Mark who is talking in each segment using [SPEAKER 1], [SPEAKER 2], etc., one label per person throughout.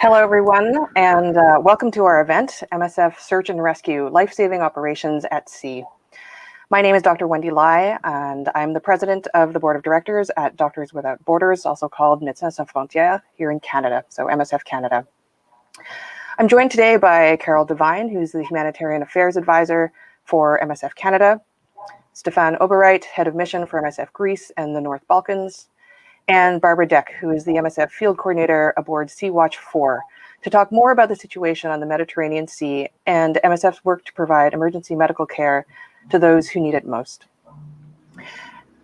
[SPEAKER 1] Hello, everyone, and welcome to our event, MSF Search and Rescue, Life-Saving Operations at Sea. My name is Dr. Wendy Lai, and I'm the president of the board of directors at Doctors Without Borders, also called Médecins Sans Frontières, here in Canada, so MSF Canada. I'm joined today by Carol Devine, who's the Humanitarian Affairs Advisor for MSF Canada, Stephan Oberreit, Head of Mission for MSF Greece and the North Balkans, and Barbara Deck, who is the MSF Field Coordinator aboard Sea-Watch 4, to talk more about the situation on the Mediterranean Sea and MSF's work to provide emergency medical care to those who need it most.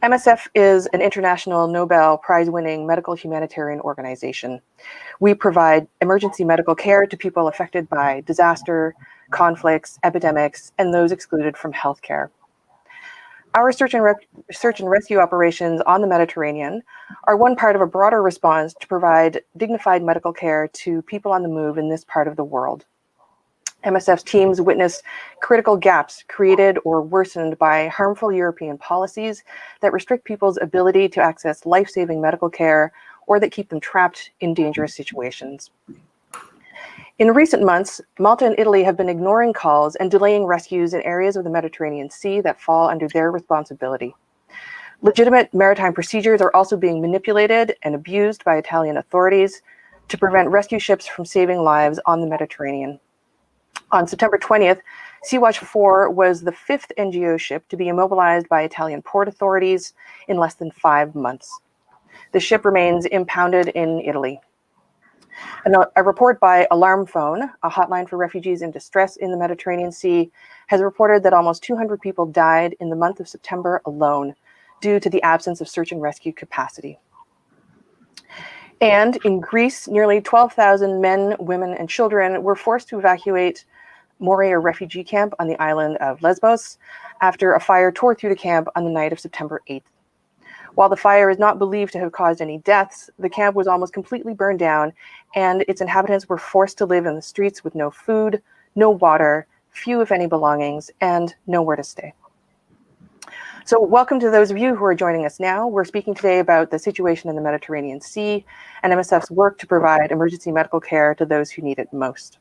[SPEAKER 1] MSF is an international Nobel Prize-winning medical humanitarian organization. We provide emergency medical care to people affected by disaster, conflicts, epidemics, and those excluded from healthcare. Our search and rescue operations on the Mediterranean are one part of a broader response to provide dignified medical care to people on the move in this part of the world. MSF's teams witness critical gaps created or worsened by harmful European policies that restrict people's ability to access life-saving medical care or that keep them trapped in dangerous situations. In recent months, Malta and Italy have been ignoring calls and delaying rescues in areas of the Mediterranean Sea that fall under their responsibility. Legitimate maritime procedures are also being manipulated and abused by Italian authorities to prevent rescue ships from saving lives on the Mediterranean. On September 20th, Sea-Watch 4 was the 5th NGO ship to be immobilized by Italian port authorities in less than 5 months. The ship remains impounded in Italy. A report by Alarm Phone, a hotline for refugees in distress in the Mediterranean Sea, has reported that almost 200 people died in the month of September alone due to the absence of search and rescue capacity. And in Greece, nearly 12,000 men, women, and children were forced to evacuate Moria refugee camp on the island of Lesbos after a fire tore through the camp on the night of September 8th. While the fire is not believed to have caused any deaths, the camp was almost completely burned down, and its inhabitants were forced to live in the streets with no food, no water, few if any belongings, and nowhere to stay. So welcome to those of you who are joining us now. We're speaking today about the situation in the Mediterranean Sea and MSF's work to provide emergency medical care to those who need it most.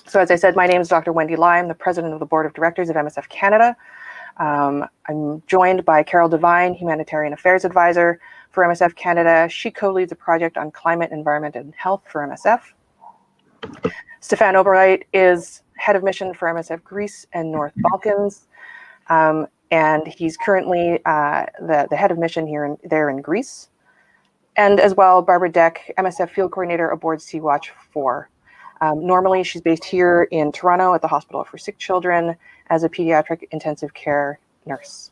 [SPEAKER 1] So as I said, my name is Dr. Wendy Lai. I'm the president of the board of directors of MSF Canada. I'm joined by Carol Devine, Humanitarian Affairs Advisor for MSF Canada. She co-leads a project on climate, environment, and health for MSF. Stephan Oberreit is Head of Mission for MSF Greece and North Balkans, and he's currently the Head of Mission there in Greece. And as well, Barbara Deck, MSF Field Coordinator aboard Sea-Watch 4. Normally, she's based here in Toronto at the Hospital for Sick Children as a pediatric intensive care nurse.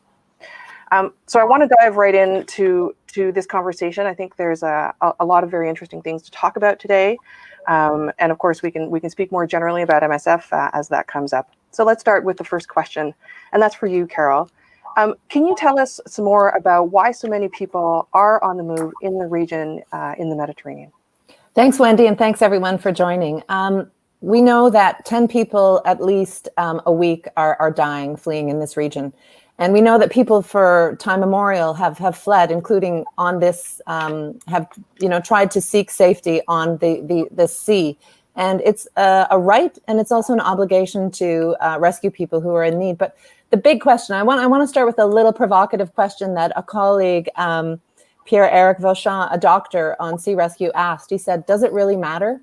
[SPEAKER 1] So I want to dive right into this conversation. I think there's a lot of very interesting things to talk about today. And of course, we can speak more generally about MSF as that comes up. So let's start with the first question, and that's for you, Carol. Can you tell us some more about why so many people are on the move in the region in the Mediterranean?
[SPEAKER 2] Thanks, Wendy, and thanks everyone for joining. We know that 10 people at least a week are dying, fleeing in this region. And we know that people for time immemorial have fled, including on this, have tried to seek safety on the sea. And it's a right, and it's also an obligation to rescue people who are in need. But the big question, I want to start with a little provocative question that a colleague, Pierre-Eric Vauchamp, a doctor on sea rescue, asked. He said, does it really matter?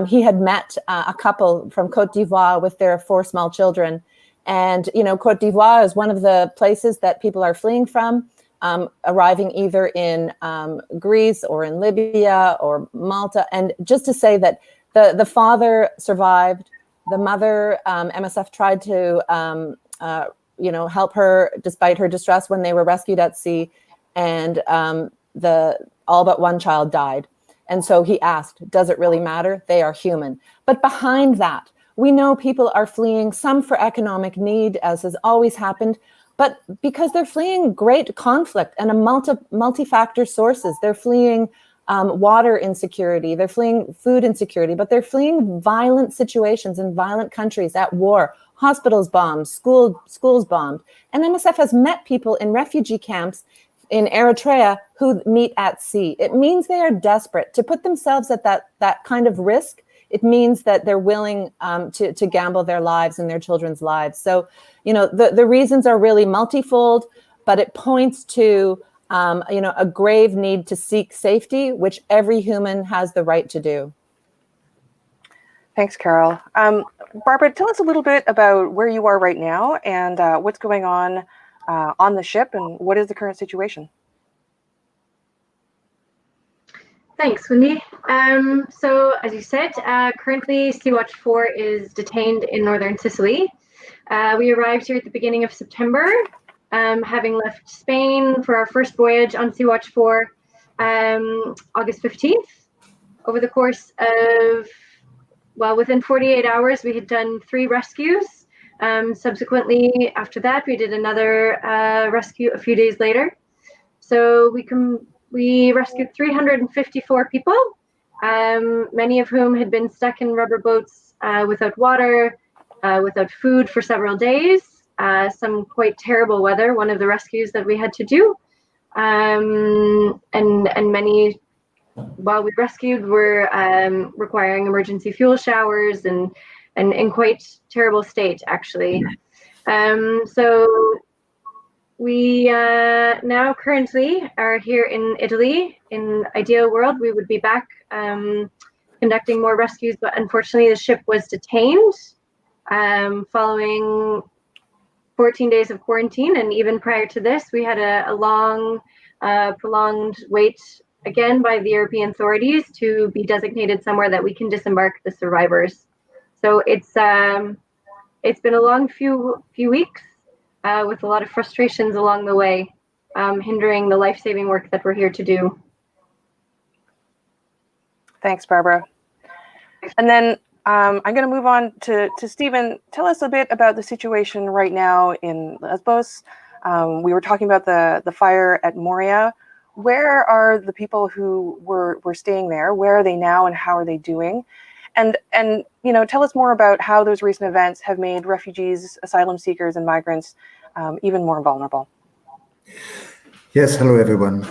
[SPEAKER 2] He had met a couple from Côte d'Ivoire with their 4 small children. And, Côte d'Ivoire is one of the places that people are fleeing from, arriving either in Greece or in Libya or Malta. And just to say that the father survived, the mother, MSF tried to, help her despite her distress when they were rescued at sea. And all but one child died. And so he asked, does it really matter? They are human. But behind that, we know people are fleeing, some for economic need, as has always happened, but because they're fleeing great conflict and a multi-factor sources. They're fleeing water insecurity, they're fleeing food insecurity, but they're fleeing violent situations in violent countries at war, hospitals bombed, schools bombed. And MSF has met people in refugee camps in Eritrea who meet at sea. It means they are desperate to put themselves at that kind of risk. It means that they're willing to gamble their lives and their children's lives. So, the reasons are really multifold, but it points to, a grave need to seek safety, which every human has the right to do.
[SPEAKER 1] Thanks, Carol. Barbara, tell us a little bit about where you are right now and what's going on the ship, and what is the current situation?
[SPEAKER 3] Thanks, Wendy. So as you said, currently Sea-Watch 4 is detained in northern Sicily. We arrived here at the beginning of September, having left Spain for our first voyage on Sea-Watch 4 August 15th. Over the course of, within 48 hours, we had done 3 rescues. Subsequently, after that, we did another rescue a few days later. So we rescued 354 people, many of whom had been stuck in rubber boats without water, without food for several days, some quite terrible weather, one of the rescues that we had to do. And many, while we rescued, were requiring emergency fuel showers and in quite terrible state, actually. So we now currently are here in Italy. In ideal world, we would be back conducting more rescues, but unfortunately the ship was detained following 14 days of quarantine. And even prior to this, we had a long, prolonged wait again by the European authorities to be designated somewhere that we can disembark the survivors. So it's been a long few weeks with a lot of frustrations along the way, hindering the life-saving work that we're here to do.
[SPEAKER 1] Thanks, Barbara. And then I'm going to move on to Stephen. Tell us a bit about the situation right now in Lesbos. We were talking about the fire at Moria. Where are the people who were staying there? Where are they now, and how are they doing? And tell us more about how those recent events have made refugees, asylum seekers, and migrants even more vulnerable.
[SPEAKER 4] Yes, hello everyone.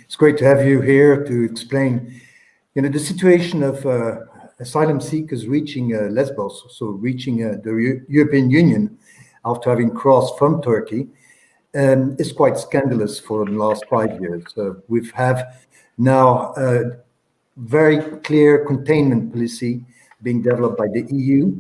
[SPEAKER 4] It's great to have you here to explain, the situation of asylum seekers reaching Lesbos, so reaching the European Union after having crossed from Turkey, is quite scandalous for the last 5 years. We have now a very clear containment policy being developed by the EU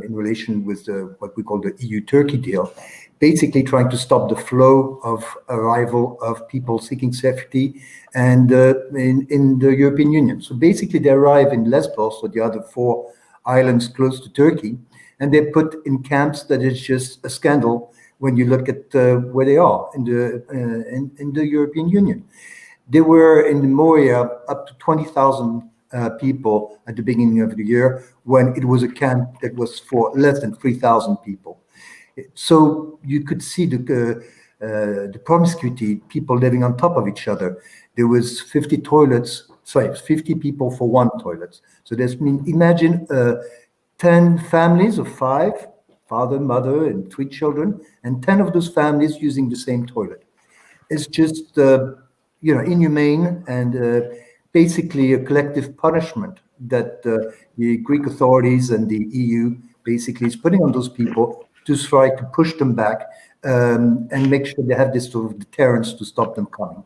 [SPEAKER 4] in relation with what we call the EU-Turkey deal, basically trying to stop the flow of arrival of people seeking safety and in the European Union. So basically they arrive in Lesbos, or the other 4 islands close to Turkey, and they're put in camps that is just a scandal when you look at where they are in the European Union. There were in Moria up to 20,000 people at the beginning of the year, when it was a camp that was for less than 3,000 people. So you could see the promiscuity, people living on top of each other. There was 50 people for 1 toilet. So imagine 10 families of 5, father, mother, and 3 children, and 10 of those families using the same toilet. It's just, inhumane and basically a collective punishment that the Greek authorities and the EU basically is putting on those people to try to push them back and make sure they have this sort of deterrence to stop them coming.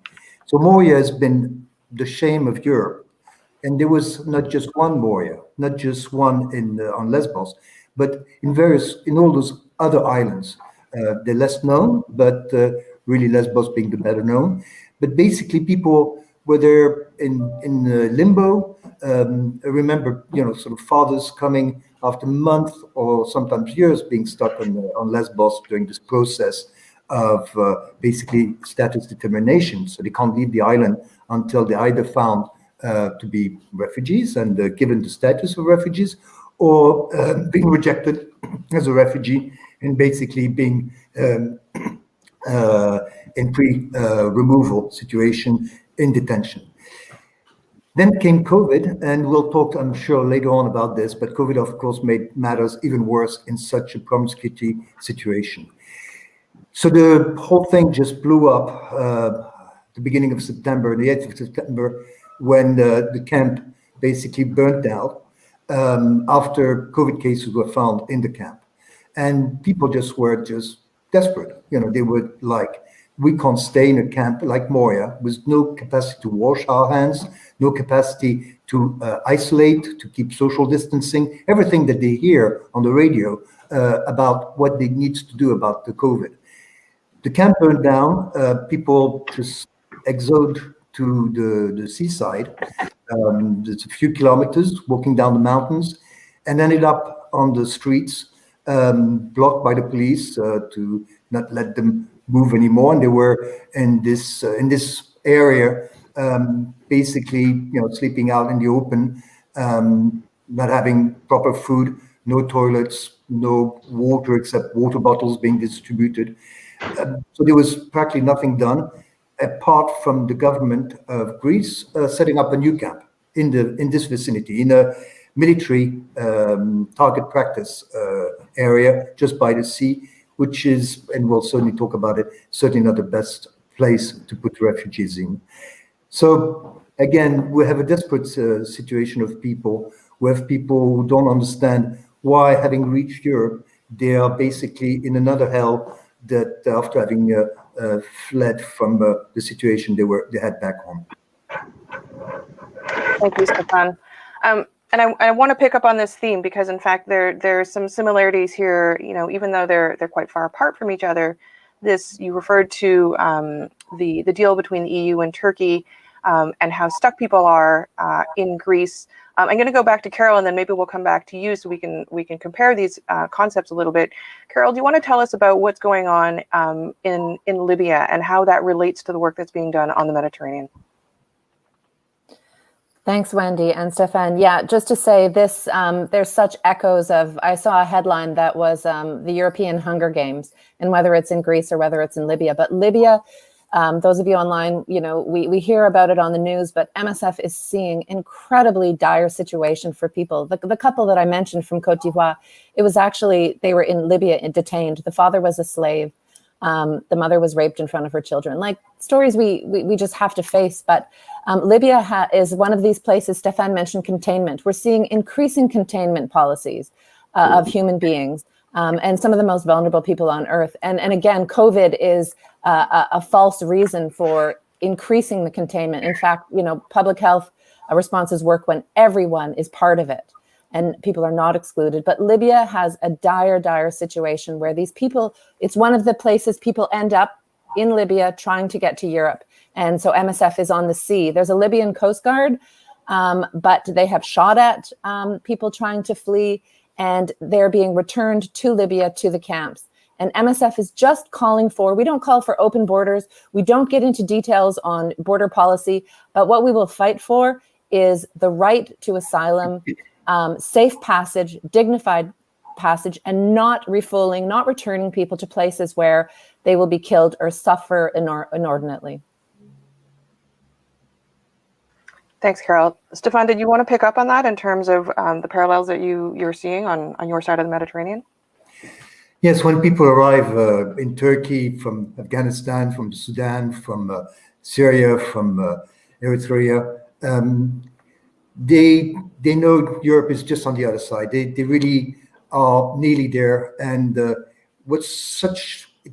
[SPEAKER 4] So Moria has been the shame of Europe. And there was not just one Moria, not just one on Lesbos, but in all those other islands. They're less known, but really Lesbos being the better known. But basically people were there in limbo. I remember, sort of fathers coming after months or sometimes years being stuck on Lesbos during this process of basically status determination. So they can't leave the island until they're either found to be refugees and given the status of refugees, or being rejected as a refugee and basically being in pre-removal situation in detention. Then came COVID, and we'll talk, I'm sure, later on about this, but COVID, of course, made matters even worse in such a promiscuity situation. So the whole thing just blew up the beginning of September, the 8th of September, when the camp basically burnt down after COVID cases were found in the camp. And people were desperate. They were like, we can't stay in a camp like Moria with no capacity to wash our hands, no capacity to isolate, to keep social distancing, everything that they hear on the radio about what they need to do about the COVID. The camp burned down, people just exoded to the seaside. There's a few kilometers walking down the mountains and ended up on the streets, blocked by the police to not let them move anymore. And they were in this area, basically, sleeping out in the open, not having proper food, no toilets, no water except water bottles being distributed. So there was practically nothing done, apart from the government of Greece setting up a new camp in this vicinity, in a military target practice area just by the sea, which is, and we'll certainly talk about it, certainly not the best place to put refugees in. So again, we have a desperate situation of people. We have people who don't understand why, having reached Europe, they are basically in another hell that after having fled from the situation they had back home.
[SPEAKER 1] Thank you, Stephan. And I want to pick up on this theme because, in fact, there's some similarities here. Even though they're quite far apart from each other, you referred to the deal between the EU and Turkey and how stuck people are in Greece. I'm going to go back to Carol, and then maybe we'll come back to you so we can compare these concepts a little bit. Carol, do you want to tell us about what's going on in Libya and how that relates to the work that's being done on the Mediterranean?
[SPEAKER 2] Thanks, Wendy and Stephan. Yeah, just to say this, there's such echoes of, I saw a headline that was the European Hunger Games, and whether it's in Greece or whether it's in Libya. But Libya, those of you online, we hear about it on the news, but MSF is seeing incredibly dire situation for people. The couple that I mentioned from Côte d'Ivoire, it was actually, they were in Libya and detained. The father was a slave. The mother was raped in front of her children. Like stories we just have to face. But Libya is one of these places. Stephan mentioned containment. We're seeing increasing containment policies of human beings and some of the most vulnerable people on earth. And again, COVID is a false reason for increasing the containment. In fact, public health responses work when everyone is part of it and people are not excluded. But Libya has a dire situation where these people, it's one of the places people end up in Libya trying to get to Europe. And so MSF is on the sea. There's a Libyan Coast Guard, but they have shot at people trying to flee, and they're being returned to Libya, to the camps. And MSF is just calling for, we don't call for open borders. We don't get into details on border policy, but what we will fight for is the right to asylum, safe passage, dignified passage, and not refouling, not returning people to places where they will be killed or suffer inordinately.
[SPEAKER 1] Thanks, Carol. Stephan, did you want to pick up on that in terms of the parallels that you're seeing on your side of the Mediterranean?
[SPEAKER 4] Yes, when people arrive in Turkey from Afghanistan, from Sudan, from Syria, from Eritrea, they know Europe is just on the other side. They really are nearly there. And it's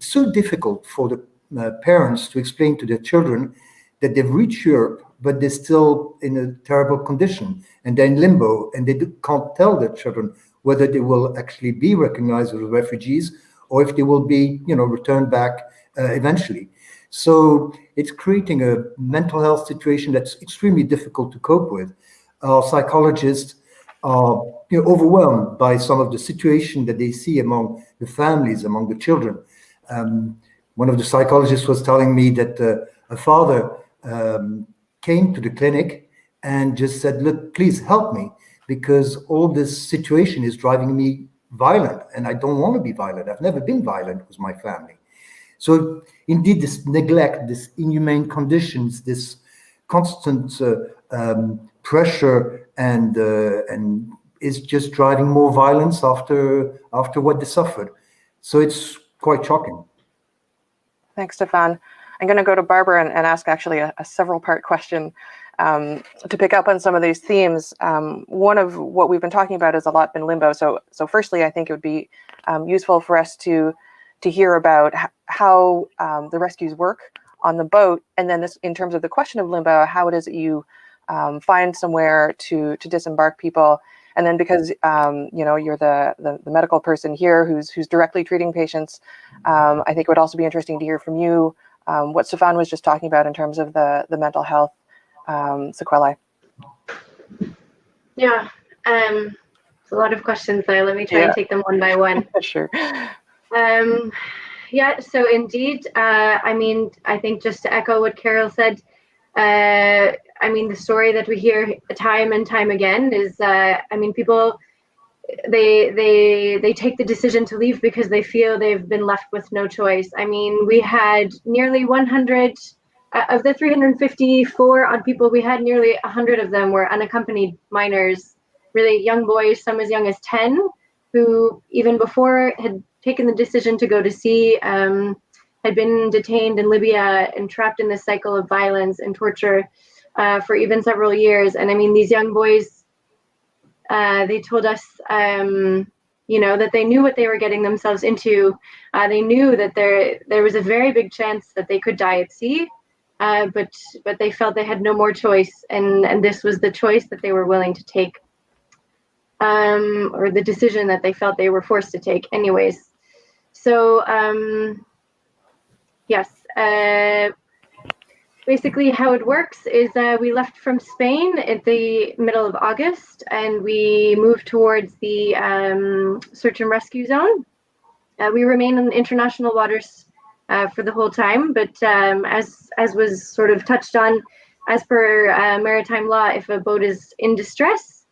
[SPEAKER 4] so difficult for the parents to explain to their children that they've reached Europe, but they're still in a terrible condition and they're in limbo, and they can't tell their children whether they will actually be recognized as refugees or if they will be, returned back eventually. So it's creating a mental health situation that's extremely difficult to cope with. Our psychologists are overwhelmed by some of the situation that they see among the families, among the children. One of the psychologists was telling me that a father came to the clinic and just said, look, please help me, because all this situation is driving me violent, and I don't want to be violent. I've never been violent with my family. So indeed, this neglect, this inhumane conditions, this constant pressure and is just driving more violence after what they suffered. So it's quite shocking.
[SPEAKER 1] Thanks, Stephan. I'm going to go to Barbara and ask actually a several-part question to pick up on some of these themes. One of what we've been talking about has a lot been limbo. So firstly, I think it would be useful for us to hear about how the rescues work on the boat, and then this, in terms of the question of limbo, how it is that you find somewhere to disembark people. And then because you're the medical person here who's directly treating patients, I think it would also be interesting to hear from you what Stephan was just talking about in terms of the mental health sequelae.
[SPEAKER 3] Yeah, it's a lot of questions there. Let me try and take them one by one.
[SPEAKER 1] Sure.
[SPEAKER 3] Yeah, so indeed, I think just to echo what Carol said, the story that we hear time and time again is, people, they take the decision to leave because they feel they've been left with no choice. I mean, we had nearly 100 of the 354 odd people. We had nearly 100 of them were unaccompanied minors, really young boys, some as young as 10, who even before had taken the decision to go to sea, had been detained in Libya and trapped in this cycle of violence and torture for even several years. And I mean, these young boys, they told us, that they knew what they were getting themselves into. They knew that there was a very big chance that they could die at sea, but they felt they had no more choice, and this was the choice that they were willing to take, or the decision that they felt they were forced to take anyways. So yes, basically how it works is we left from Spain at the middle of August, and we moved towards the search and rescue zone. We remain in international waters for the whole time, but as was sort of touched on, as per maritime law, if a boat is in distress,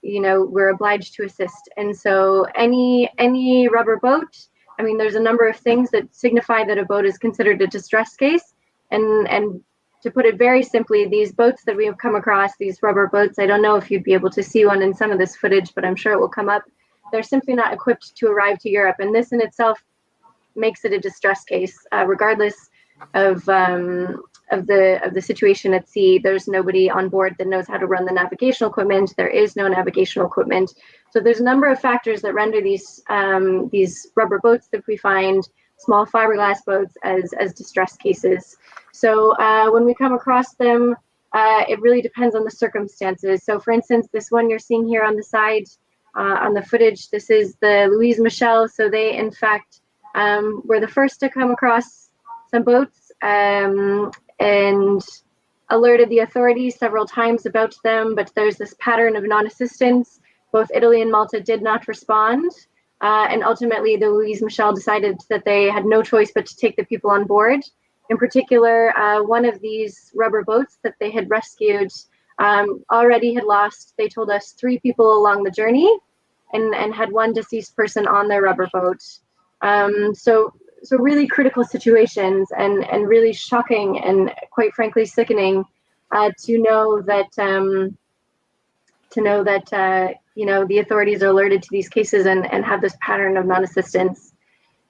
[SPEAKER 3] we're obliged to assist. And so any rubber boat, I mean, there's a number of things that signify that a boat is considered a distress case. And to put it very simply, these boats that we have come across, these rubber boats, I don't know if you'd be able to see one in some of this footage, but I'm sure it will come up. They're simply not equipped to arrive to Europe. And this in itself makes it a distress case, regardless of the situation at sea. There's nobody on board that knows how to run the navigational equipment. There is no navigational equipment. So there's a number of factors that render these rubber boats that we find, small fiberglass boats, as distress cases. So when we come across them, it really depends on the circumstances. So for instance, this one you're seeing here on the side, on the footage, this is the Louise Michel. So they, in fact, were the first to come across some boats and alerted the authorities several times about them, but there's this pattern of non-assistance. Both Italy and Malta did not respond. And ultimately, the Louise Michel decided that they had no choice but to take the people on board. In particular, one of these rubber boats that they had rescued already had lost, they told us, 3 people along the journey and had 1 deceased person on their rubber boat. So really critical situations and really shocking and quite frankly sickening to know that the authorities are alerted to these cases and have this pattern of non-assistance.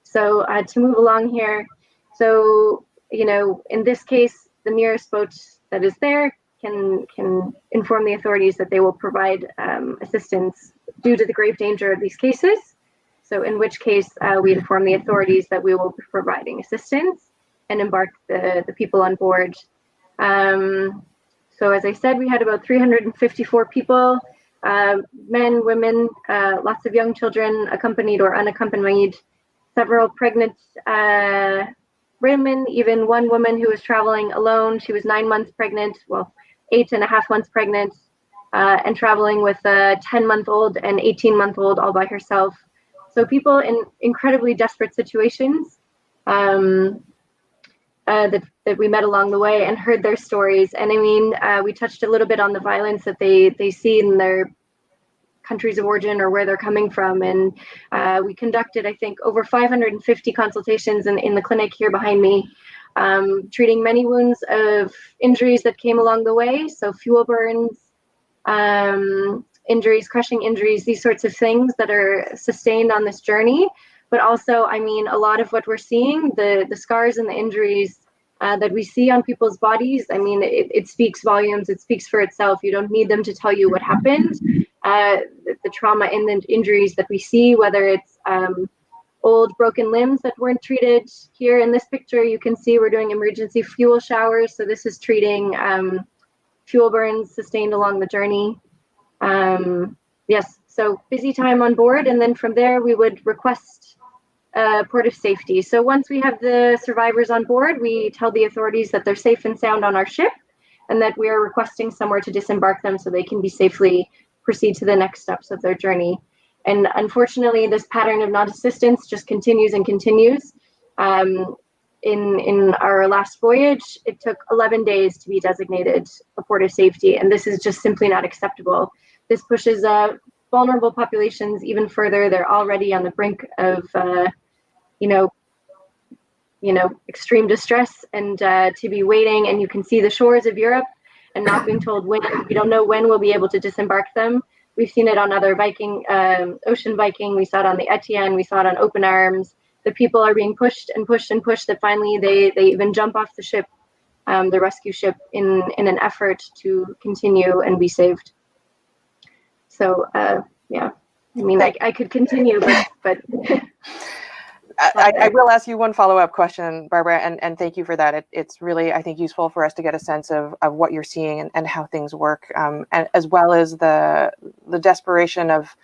[SPEAKER 3] So to move along here, so in this case, the nearest boat that is there can inform the authorities that they will provide assistance due to the grave danger of these cases. So in which case we inform the authorities that we will be providing assistance and embark the people on board. So as I said, we had about 354 people, men, women, lots of young children, accompanied or unaccompanied, several pregnant women, even one woman who was traveling alone. She was 9 months pregnant, 8.5 months pregnant, and traveling with a 10-month-old and 18-month-old all by herself. So people in incredibly desperate situations that we met along the way and heard their stories. And I mean, we touched a little bit on the violence that they see in their countries of origin or where they're coming from. And we conducted, I think, over 550 consultations in the clinic here behind me, treating many wounds of injuries that came along the way. So fuel burns, injuries, crushing injuries, these sorts of things that are sustained on this journey. But also, I mean, a lot of what we're seeing, the scars and the injuries that we see on people's bodies, I mean, it speaks volumes. It speaks for itself. You don't need them to tell you what happened. The trauma and the injuries that we see, whether it's old broken limbs that weren't treated. Here in this picture, you can see we're doing emergency fuel showers. So this is treating fuel burns sustained along the journey. Yes, so busy time on board. And then from there, we would request port of safety. So once we have the survivors on board, we tell the authorities that they're safe and sound on our ship and that we are requesting somewhere to disembark them so they can be safely proceed to the next steps of their journey. And unfortunately, this pattern of non-assistance just continues and continues. In our last voyage, it took 11 days to be designated a port of safety, and this is just simply not acceptable. This pushes vulnerable populations even further. They're already on the brink of, extreme distress, and to be waiting, and you can see the shores of Europe and not being told when. We don't know when we'll be able to disembark them. We've seen it on other ocean Viking. We saw it on the Etienne. We saw it on Open Arms. The people are being pushed and pushed and pushed that finally they even jump off the ship, the rescue ship, in an effort to continue and be saved. So, yeah, I mean, I could continue, but
[SPEAKER 1] I will ask you one follow-up question, Barbara, and thank you for that. It's really, I think, useful for us to get a sense of what you're seeing and how things work, and as well as the desperation of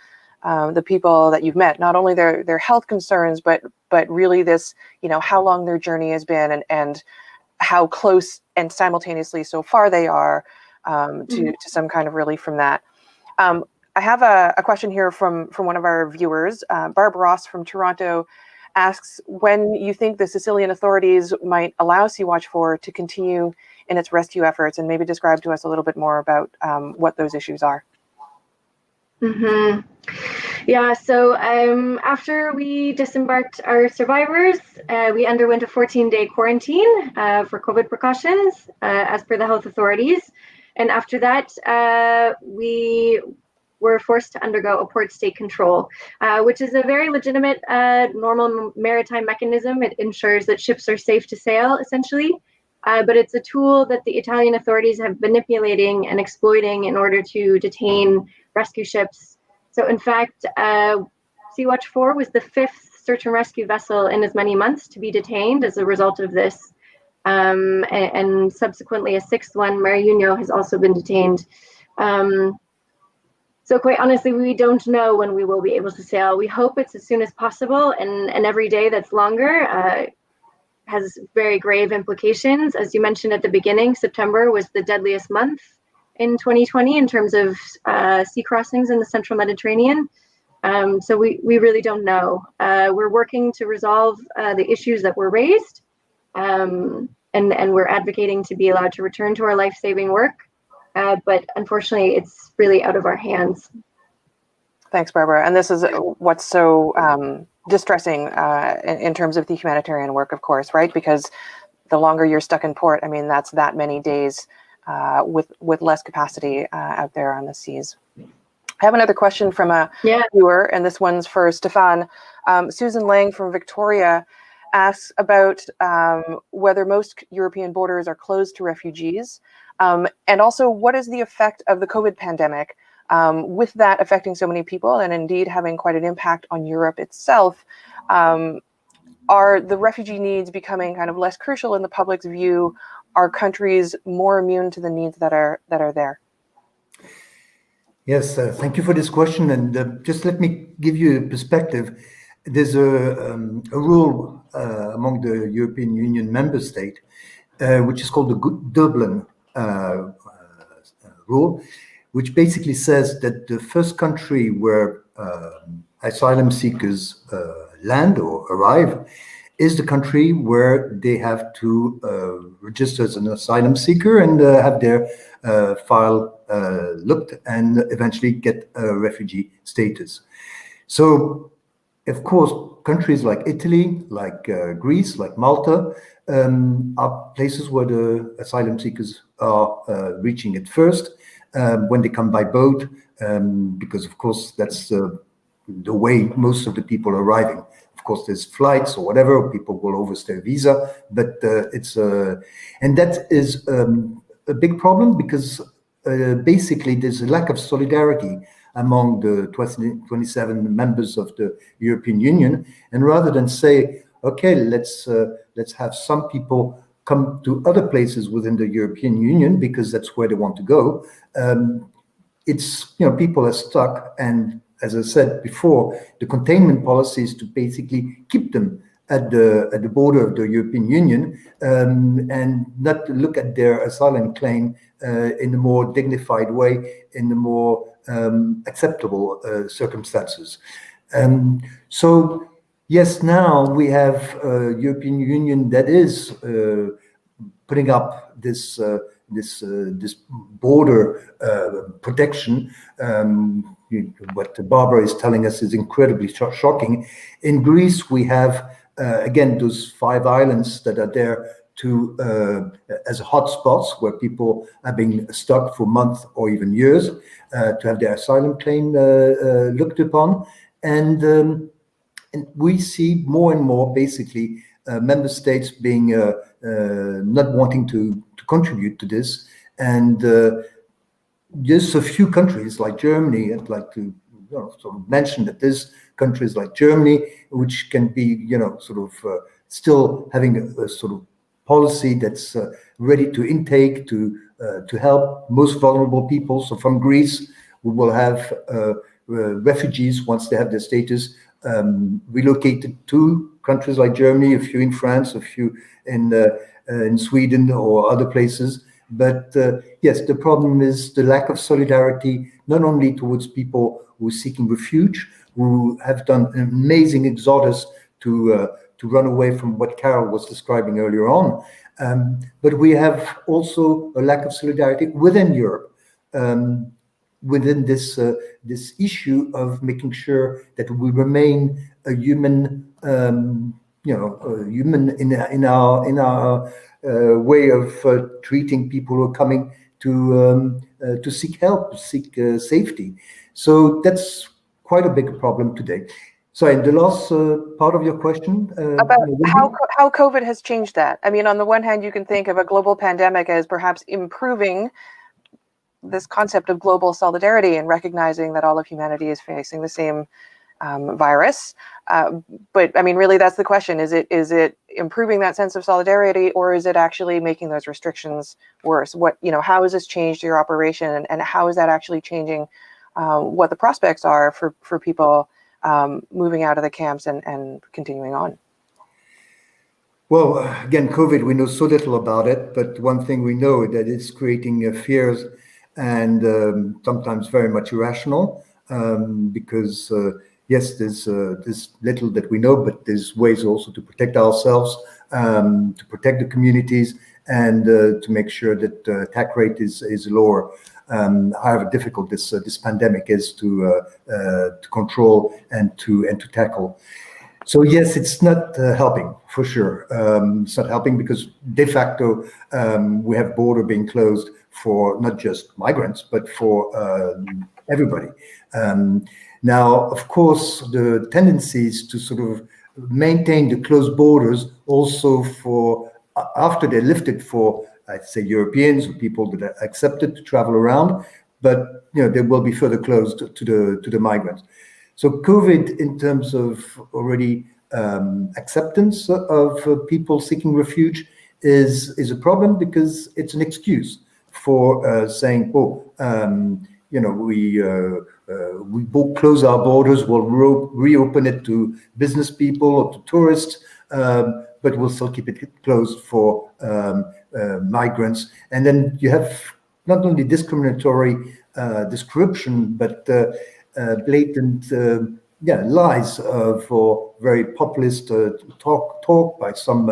[SPEAKER 1] the people that you've met, not only their health concerns, but really this, how long their journey has been and how close and simultaneously so far they are to some kind of relief from that. I have a question here from one of our viewers, Barb Ross from Toronto, asks when you think the Sicilian authorities might allow Sea-Watch 4 to continue in its rescue efforts, and maybe describe to us a little bit more about what those issues are.
[SPEAKER 3] Yeah, so after we disembarked our survivors, we underwent a 14-day quarantine for COVID precautions as per the health authorities. And after that, we were forced to undergo a port state control, which is a very legitimate, normal maritime mechanism. It ensures that ships are safe to sail, essentially. But it's a tool that the Italian authorities have been manipulating and exploiting in order to detain rescue ships. So in fact, Sea-Watch 4 was the 5th search and rescue vessel in as many months to be detained as a result of this. And subsequently, a 6th one, Mare Jonio, has also been detained. So quite honestly, we don't know when we will be able to sail. We hope it's as soon as possible, and every day that's longer has very grave implications. As you mentioned at the beginning, September was the deadliest month in 2020 in terms of sea crossings in the central Mediterranean. So we really don't know. We're working to resolve the issues that were raised, and we're advocating to be allowed to return to our life-saving work. But unfortunately, it's really out of our hands.
[SPEAKER 1] Thanks, Barbara. And this is what's so distressing in terms of the humanitarian work, of course, right? Because the longer you're stuck in port, I mean, that's that many days with less capacity out there on the seas. I have another question from a viewer, and this one's for Stephan. Susan Lang from Victoria asks about whether most European borders are closed to refugees. And also, what is the effect of the COVID pandemic, with that affecting so many people and indeed having quite an impact on Europe itself? Are the refugee needs becoming kind of less crucial in the public's view? Are countries more immune to the needs that are there?
[SPEAKER 4] Yes, thank you for this question. And just let me give you a perspective. There's a rule among the European Union member state, which is called the Dublin rule, which basically says that the first country where asylum seekers land or arrive is the country where they have to register as an asylum seeker and have their file looked and eventually get a refugee status. So, of course, countries like Italy, like Greece, like Malta, are places where the asylum seekers are reaching it first when they come by boat, because, of course, that's the way most of the people are arriving. Of course, there's flights or whatever, people will overstay a visa, but and that is a big problem because basically there's a lack of solidarity among the 27 members of the European Union. And rather than say, okay, let's have some people come to other places within the European Union because that's where they want to go, it's, people are stuck. And as I said before, the containment policy is to basically keep them at the border of the European Union and not look at their asylum claim in a more dignified way, in the more acceptable circumstances. So yes, now we have a European Union that is putting up this border protection. What Barbara is telling us is incredibly shocking. In Greece, we have again those 5 islands that are there as hotspots where people are being stuck for months or even years to have their asylum claim looked upon, and we see more and more basically member states being not wanting to contribute to this, and just a few countries like Germany. I'd like to sort of mention that there's countries like Germany which can be still having a sort of policy that's ready to intake to help most vulnerable people. So from Greece, we will have refugees, once they have their status, relocated to countries like Germany, a few in France, a few in Sweden or other places. But yes, the problem is the lack of solidarity, not only towards people who are seeking refuge, who have done an amazing exodus to run away from what Carol was describing earlier on, but we have also a lack of solidarity within Europe, within this issue of making sure that we remain a human, human in our way of treating people who are coming to seek help, to seek safety. So that's quite a big problem today. So, and the last part of your question
[SPEAKER 1] about how COVID has changed that. I mean, on the one hand, you can think of a global pandemic as perhaps improving this concept of global solidarity and recognizing that all of humanity is facing the same virus. But I mean, really, that's the question. Is it improving that sense of solidarity, or is it actually making those restrictions worse? How has this changed your operation, and how is that actually changing what the prospects are for people moving out of the camps and continuing on?
[SPEAKER 4] Well, again, COVID, we know so little about it, but one thing we know that it's creating fears and sometimes very much irrational because yes, there's little that we know, but there's ways also to protect ourselves, to protect the communities, and to make sure that attack rate is lower. However difficult this pandemic is to control and to tackle. So yes, it's not helping for sure. It's not helping because de facto we have border being closed for not just migrants but for everybody. Now, of course, the tendency is to sort of maintain the closed borders also for after they're lifted for, I'd say, Europeans or people that are accepted to travel around, but they will be further closed to the migrants. So COVID, in terms of already acceptance of people seeking refuge, is a problem because it's an excuse for saying, we both close our borders, we'll reopen it to business people or to tourists, but we'll still keep it closed for migrants. And then you have not only discriminatory description, but blatant lies for very populist talk by some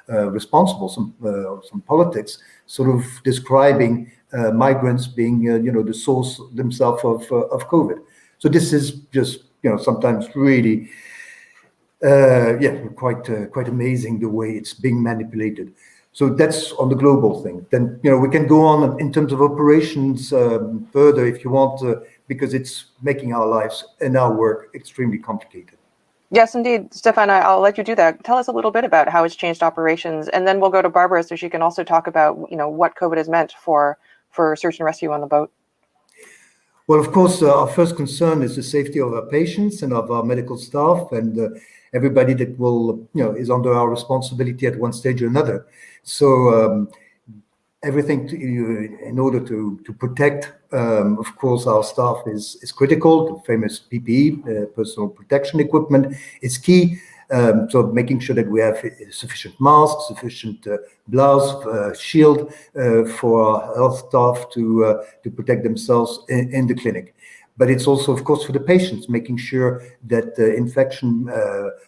[SPEAKER 4] responsible, some politics, sort of describing migrants being the source themselves of COVID. So this is just sometimes really quite amazing the way it's being manipulated. So that's on the global thing. Then we can go on in terms of operations further if you want, because it's making our lives and our work extremely complicated.
[SPEAKER 1] Yes, indeed. Stephan, I'll let you do that. Tell us a little bit about how it's changed operations, and then we'll go to Barbara so she can also talk about, what COVID has meant for search and rescue on the boat.
[SPEAKER 4] Well, of course, our first concern is the safety of our patients and of our medical staff and everybody that will, is under our responsibility at one stage or another. So everything in order to protect, of course, our staff is critical. The famous PPE, personal protection equipment, is key. So making sure that we have sufficient masks, sufficient gloves, shield for our health staff to protect themselves in the clinic. But it's also, of course, for the patients, making sure that infection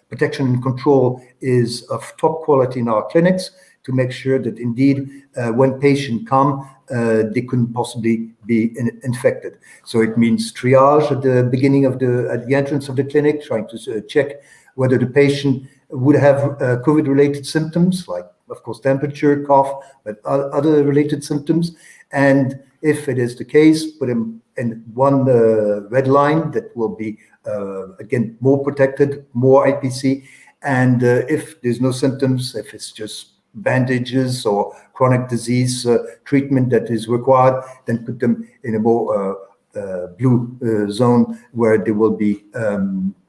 [SPEAKER 4] protection and control is of top quality in our clinics, to make sure that indeed when patients come, they couldn't possibly be infected. So it means triage at the beginning of at the entrance of the clinic, trying to check whether the patient would have COVID-related symptoms, like, of course, temperature, cough, but other related symptoms. And if it is the case, put them in one red line that will be, again, more protected, more IPC. And if there's no symptoms, if it's just bandages or chronic disease treatment that is required, then put them in a more blue zone where they will be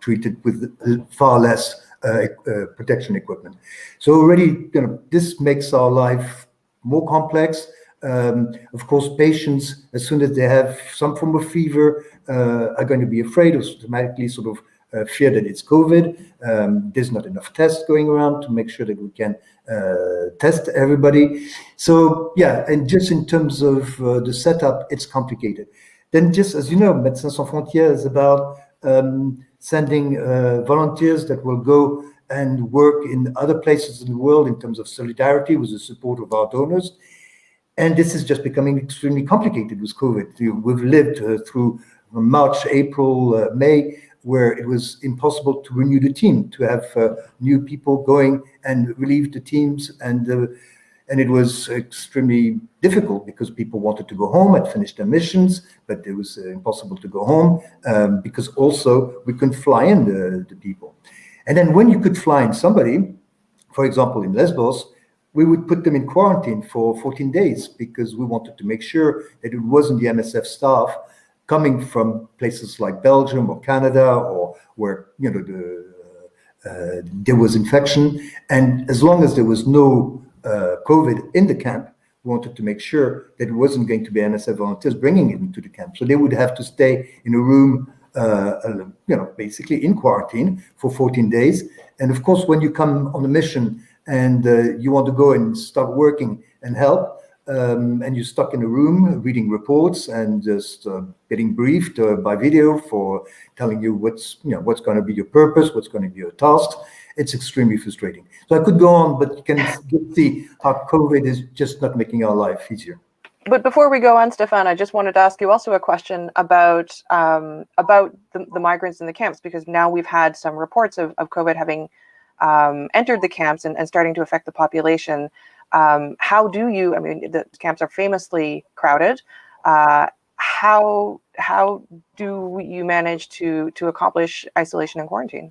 [SPEAKER 4] treated with far less protection equipment. So already, this makes our life more complex. Of course, patients, as soon as they have some form of fever, are going to be afraid or systematically sort of fear that it's COVID. There's not enough tests going around to make sure that we can test everybody. So yeah, and just in terms of the setup, it's complicated. Then just as you know, Médecins Sans Frontières is about sending volunteers that will go and work in other places in the world in terms of solidarity with the support of our donors. And this is just becoming extremely complicated with COVID. We've lived through March, April, May, where it was impossible to renew the team, to have new people going and relieve the teams. And it was extremely difficult because people wanted to go home and finish their missions, but it was impossible to go home because also we couldn't fly in the people. And then when you could fly in somebody, for example, in Lesbos, we would put them in quarantine for 14 days because we wanted to make sure that it wasn't the MSF staff coming from places like Belgium or Canada or where, there was infection. And as long as there was no COVID in the camp, we wanted to make sure that it wasn't going to be MSF volunteers bringing it into the camp. So they would have to stay in a room, basically in quarantine for 14 days. And of course, when you come on a mission and you want to go and start working and help, and you're stuck in a room reading reports and just getting briefed by video for telling you what's going to be your purpose, what's going to be your task, it's extremely frustrating. So I could go on, but you can see how COVID is just not making our life easier.
[SPEAKER 1] But before we go on, Stephan, I just wanted to ask you also a question about the migrants in the camps, because now we've had some reports of COVID having entered the camps and starting to affect the population. How do you, the camps are famously crowded. How do you manage to accomplish isolation and quarantine?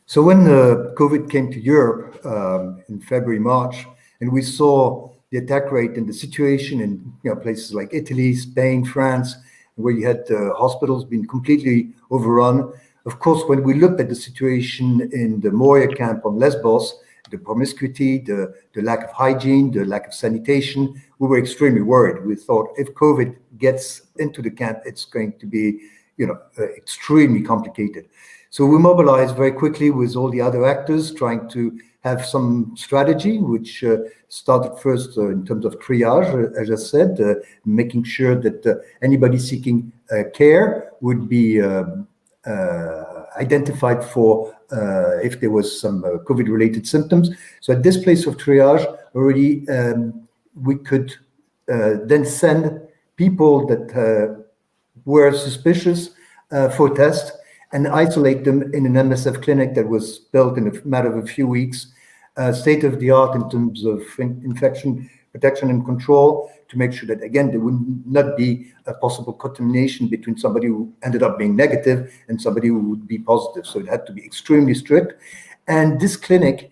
[SPEAKER 4] So when COVID came to Europe in February, March, and we saw the attack rate and the situation in places like Italy, Spain, France, where you had hospitals being completely overrun. Of course, when we looked at the situation in the Moria camp on Lesbos, the promiscuity, the lack of hygiene, the lack of sanitation, we were extremely worried. We thought if COVID gets into the camp, it's going to be, extremely complicated. So we mobilized very quickly with all the other actors, trying to have some strategy, which started first in terms of triage, as I said, making sure that anybody seeking care would be identified for if there was some COVID-related symptoms. So at this place of triage, already we could then send people that were suspicious for test and isolate them in an MSF clinic that was built in a matter of a few weeks, state-of-the-art in terms of infection protection and control, to make sure that, again, there would not be a possible contamination between somebody who ended up being negative and somebody who would be positive. So it had to be extremely strict. And this clinic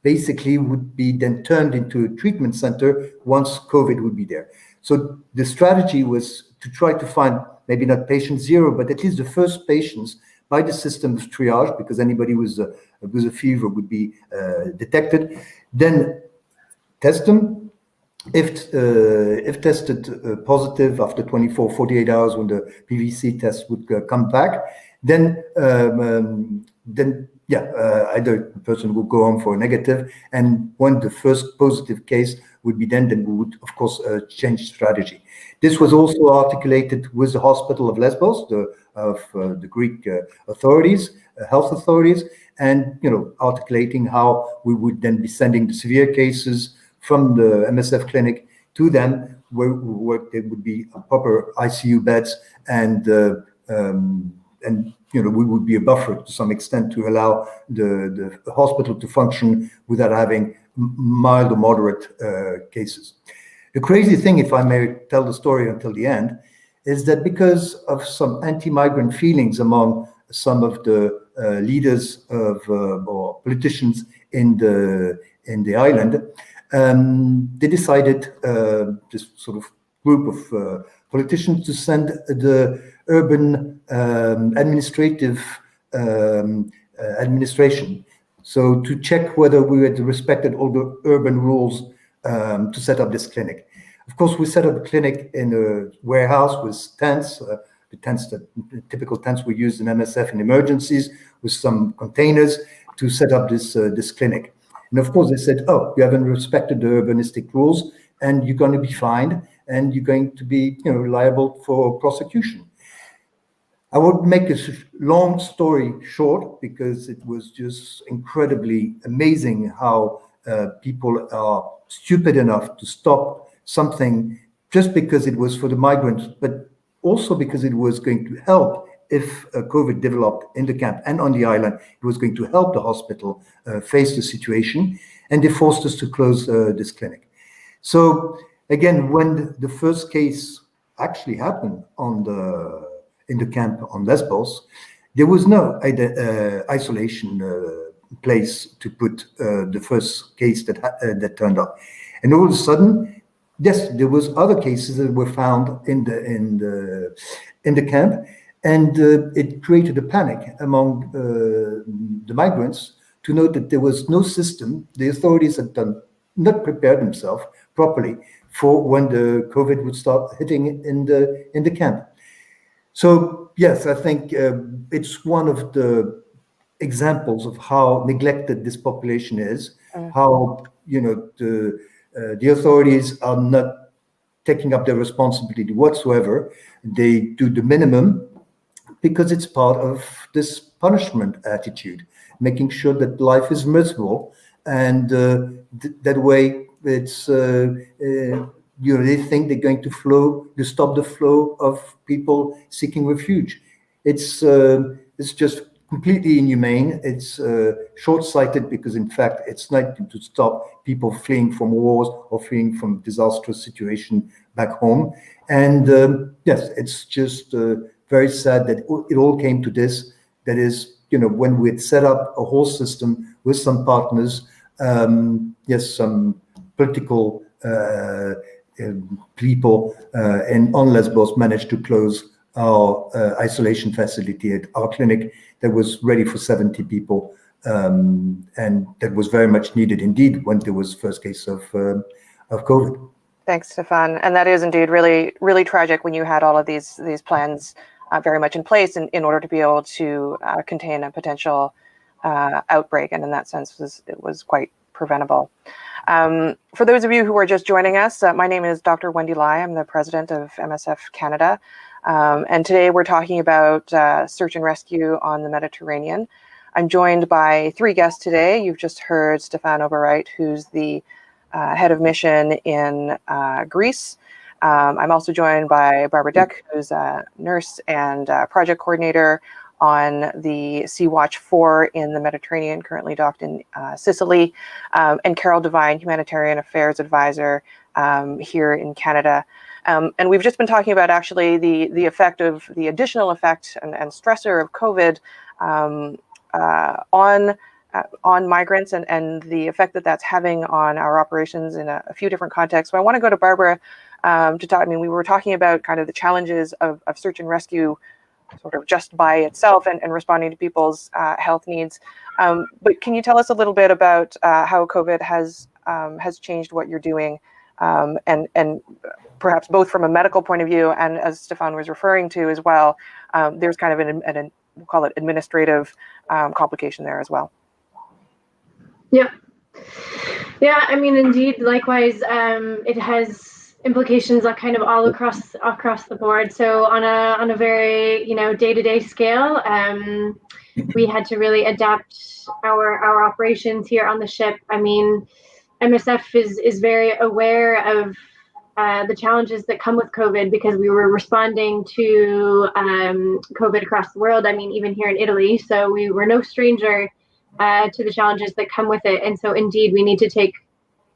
[SPEAKER 4] basically would be then turned into a treatment center once COVID would be there. So the strategy was to try to find maybe not patient zero, but at least the first patients by the system of triage, because anybody with a fever would be detected, then test them. If tested positive after 24, 48 hours when the PVC test would come back, then either the person would go on for a negative, and when the first positive case would be then we would, of course, change strategy. This was also articulated with the hospital of Lesbos, the Greek authorities, health authorities, and articulating how we would then be sending the severe cases from the MSF clinic to them, where there would be proper ICU beds, and we would be a buffer to some extent to allow the hospital to function without having mild or moderate cases. The crazy thing, if I may tell the story until the end, is that because of some anti-migrant feelings among some of the leaders or politicians in the island, they decided, this sort of group of politicians, to send the urban administration, so to check whether we had respected all the urban rules to set up this clinic. Of course, we set up a clinic in a warehouse with tents, the typical tents we use in MSF in emergencies, with some containers to set up this clinic. And of course, they said, "Oh, you haven't respected the urbanistic rules, and you're going to be fined, and you're going to be, liable for prosecution." I would make a long story short, because it was just incredibly amazing how people are stupid enough to stop something just because it was for the migrants, but also because it was going to help. If COVID developed in the camp and on the island, it was going to help the hospital face the situation, and they forced us to close this clinic. So again, when the first case actually happened in the camp on Lesbos, there was no isolation place to put the first case that turned up, and all of a sudden, yes, there was other cases that were found in the camp, and it created a panic among the migrants to know that there was no system. The authorities had not prepared themselves properly for when the COVID would start hitting in the camp. So yes, I think it's one of the examples of how neglected this population is, how the authorities are not taking up their responsibility whatsoever. They do the minimum because it's part of this punishment attitude, making sure that life is miserable, and that way it's they think they're going to stop the flow of people seeking refuge. It's just completely inhumane. It's short-sighted, because in fact it's not to stop people fleeing from wars or fleeing from disastrous situation back home. And yes, it's just very sad that it all came to this. That is, when we had set up a whole system with some partners, yes, some political people and on Lesbos managed to close our isolation facility at our clinic that was ready for 70 people, and that was very much needed indeed when there was first case of COVID.
[SPEAKER 1] Thanks, Stephan. And that is indeed really, really tragic when you had all of these plans very much in place in order to be able to contain a potential outbreak, and in that sense it was quite preventable. For those of you who are just joining us, my name is Dr. Wendy Lai. I'm the president of MSF Canada. And today we're talking about search and rescue on the Mediterranean. I'm joined by three guests today. You've just heard Stephan Oberreit, who's the head of mission in Greece. I'm also joined by Barbara Deck, who's a nurse and project coordinator on the Sea-Watch 4 in the Mediterranean, currently docked in Sicily, and Carol Devine, Humanitarian Affairs Advisor here in Canada. And we've just been talking about actually the effect of the additional effect and stressor of COVID on migrants and the effect that that's having on our operations in a few different contexts. So I want to go to Barbara to talk. I mean, we were talking about kind of the challenges of search and rescue sort of just by itself and responding to people's health needs. But can you tell us a little bit about how COVID has changed what you're doing, and perhaps both from a medical point of view and, as Stephan was referring to as well, there's kind of an we'll call it administrative complication there as well.
[SPEAKER 3] Yeah. I mean, indeed, likewise, it has implications on kind of all across the board. So on a very day-to-day scale, we had to really adapt our operations here on the ship. I mean, MSF is very aware of the challenges that come with COVID, because we were responding to COVID across the world. I mean, even here in Italy. So we were no stranger to the challenges that come with it. And so indeed, we need to take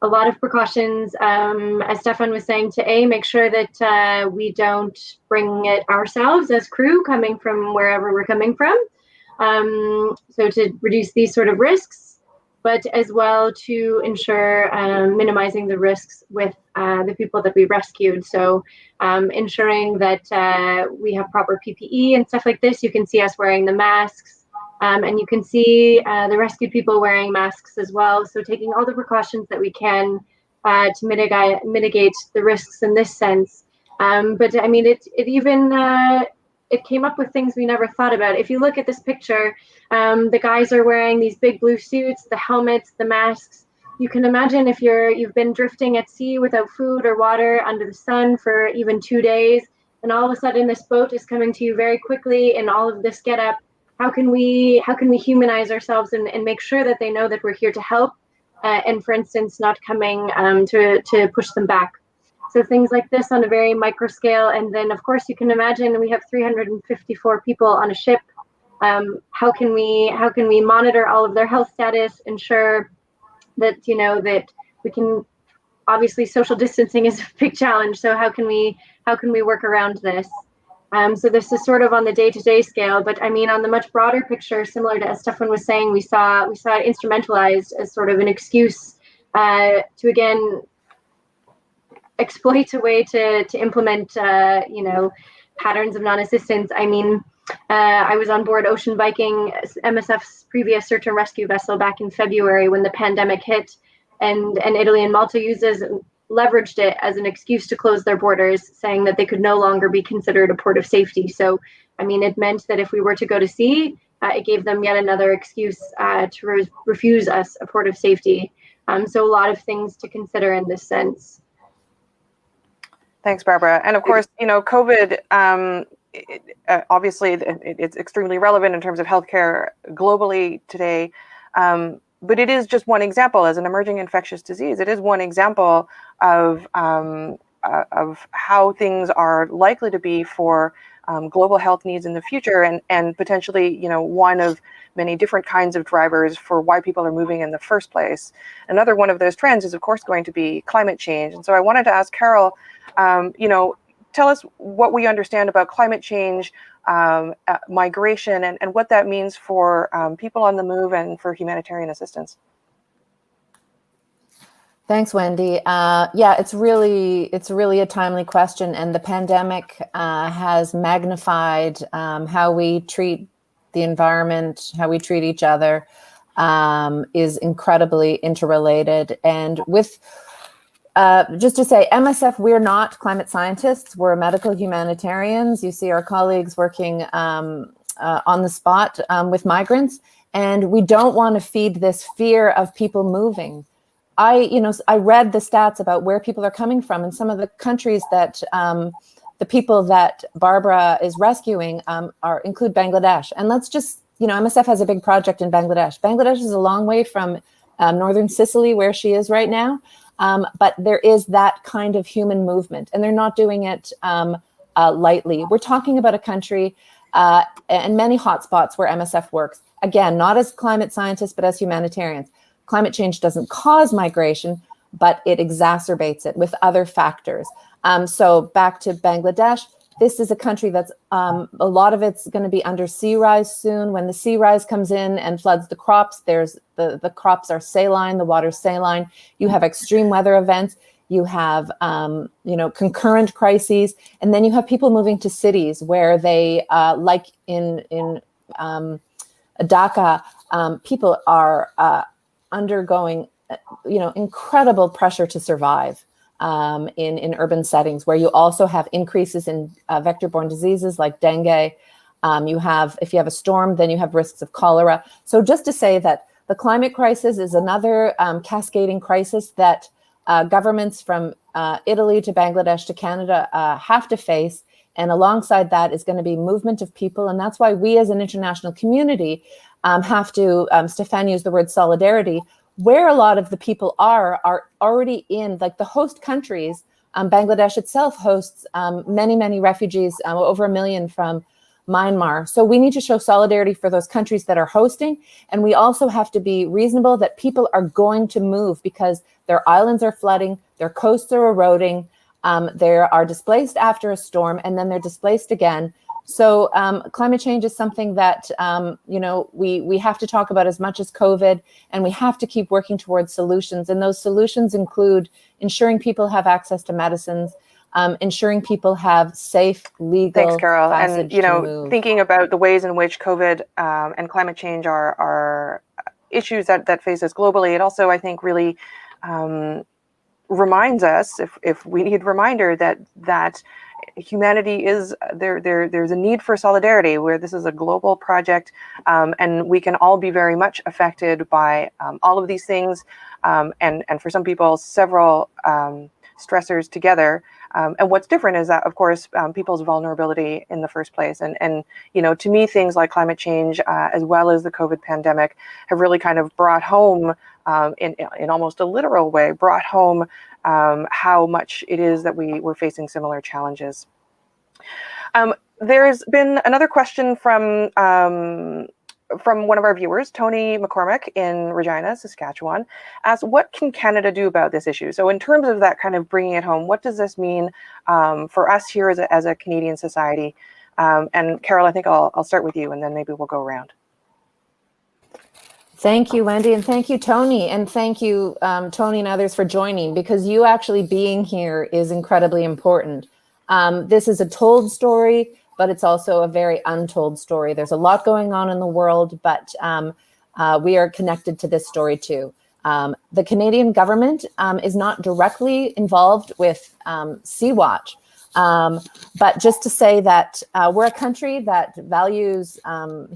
[SPEAKER 3] a lot of precautions, as Stephan was saying, to make sure that we don't bring it ourselves as crew coming from wherever we're coming from. So to reduce these sort of risks, but as well to ensure minimizing the risks with the people that we rescued. So ensuring that we have proper PPE and stuff like this. You can see us wearing the masks. And you can see the rescued people wearing masks as well. So taking all the precautions that we can to mitigate the risks in this sense. But I mean, it came up with things we never thought about. If you look at this picture, the guys are wearing these big blue suits, the helmets, the masks. You can imagine if you've been drifting at sea without food or water under the sun for even 2 days, and all of a sudden this boat is coming to you very quickly in all of this getup. How can we humanize ourselves and make sure that they know that we're here to help, and for instance, not coming to push them back. So things like this on a very micro scale. And then of course you can imagine we have 354 people on a ship. How can we monitor all of their health status, ensure that that we can, obviously social distancing is a big challenge. So how can we work around this? So this is sort of on the day-to-day scale, but I mean, on the much broader picture, similar to as Stephan was saying, we saw it instrumentalized as sort of an excuse to again exploit a way to implement patterns of non-assistance. I mean, I was on board Ocean Viking, MSF's previous search and rescue vessel, back in February when the pandemic hit, and Italy and Malta leveraged it as an excuse to close their borders, saying that they could no longer be considered a port of safety. So, I mean, it meant that if we were to go to sea, it gave them yet another excuse to refuse us a port of safety. So a lot of things to consider in this sense.
[SPEAKER 1] Thanks, Barbara. And of course, COVID, obviously it's extremely relevant in terms of healthcare globally today. But it is just one example. As an emerging infectious disease, it is one example of how things are likely to be for global health needs in the future, and potentially, one of many different kinds of drivers for why people are moving in the first place. Another one of those trends is, of course, going to be climate change. And so I wanted to ask Carol, tell us what we understand about climate change, migration, and what that means for people on the move and for humanitarian assistance.
[SPEAKER 2] Thanks, Wendy. Yeah, it's really a timely question, and the pandemic has magnified how we treat the environment, how we treat each other, is incredibly interrelated. And with just to say, MSF, we're not climate scientists. We're medical humanitarians. You see our colleagues working on the spot with migrants, and we don't want to feed this fear of people moving. I read the stats about where people are coming from, and some of the countries that the people that Barbara is rescuing include Bangladesh. And let's just, MSF has a big project in Bangladesh. Bangladesh is a long way from northern Sicily, where she is right now. But there is that kind of human movement, and they're not doing it lightly. We're talking about a country and many hotspots where MSF works. Again, not as climate scientists, but as humanitarians. Climate change doesn't cause migration, but it exacerbates it with other factors. So back to Bangladesh, this is a country that's a lot of it's going to be under sea rise soon. When the sea rise comes in and floods the crops, the crops are saline, the water's saline. You have extreme weather events. You have concurrent crises, and then you have people moving to cities where they like in Dhaka, people are undergoing incredible pressure to survive. In urban settings where you also have increases in vector-borne diseases like dengue. If you have a storm, then you have risks of cholera. So just to say that the climate crisis is another cascading crisis that governments from Italy to Bangladesh to Canada have to face. And alongside that is going to be movement of people. And that's why we as an international community have to, Stephan used the word solidarity, where a lot of the people are already in, like the host countries. Bangladesh itself hosts many refugees, over 1 million from Myanmar. So we need to show solidarity for those countries that are hosting. And we also have to be reasonable that people are going to move because their islands are flooding, their coasts are eroding, they are displaced after a storm, and then they're displaced again. So climate change is something that, we have to talk about as much as COVID, and we have to keep working towards solutions. And those solutions include ensuring people have access to medicines, ensuring people have safe, legal
[SPEAKER 1] Thanks, Carol.
[SPEAKER 2] passage to move.
[SPEAKER 1] Thinking about the ways in which COVID and climate change are issues that face us globally, it also, I think, really reminds us, if we need reminder, that humanity is there's a need for solidarity, where this is a global project, and we can all be very much affected by all of these things, and for some people several stressors together. And what's different is that, of course, people's vulnerability in the first place. And to me, things like climate change, as well as the COVID pandemic, have really kind of brought home, in almost a literal way, brought home how much it is that we're facing similar challenges. There's been another question from one of our viewers, Tony McCormick in Regina, Saskatchewan, asks, what can Canada do about this issue? So in terms of that kind of bringing it home, what does this mean for us here as a Canadian society? And Carol, I think I'll start with you, and then maybe we'll go around.
[SPEAKER 2] Thank you, Wendy, and thank you, Tony, and thank you, Tony and others for joining, because you actually being here is incredibly important. This is a told story, but it's also a very untold story. There's a lot going on in the world, but we are connected to this story too. The Canadian government is not directly involved with Sea-Watch, but just to say that we're a country that values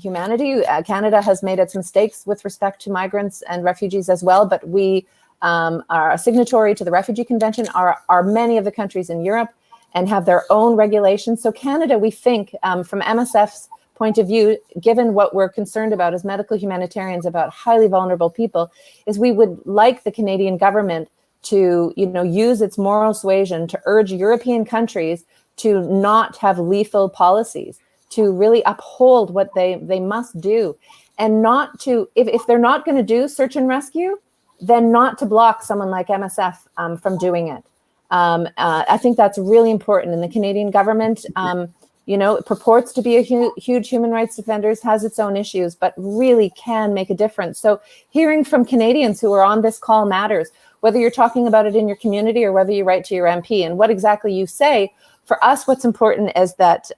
[SPEAKER 2] humanity. Canada has made its mistakes with respect to migrants and refugees as well, but we are a signatory to the Refugee Convention, are many of the countries in Europe, and have their own regulations. So Canada, we think, from MSF's point of view, given what we're concerned about as medical humanitarians about highly vulnerable people, is we would like the Canadian government to use its moral suasion to urge European countries to not have lethal policies, to really uphold what they must do, and not to, if they're not going to do search and rescue, then not to block someone like MSF from doing it. I think that's really important. And the Canadian government, it purports to be a huge human rights defender, has its own issues, but really can make a difference. So hearing from Canadians who are on this call matters, whether you're talking about it in your community or whether you write to your MP, and what exactly you say. For us, what's important is that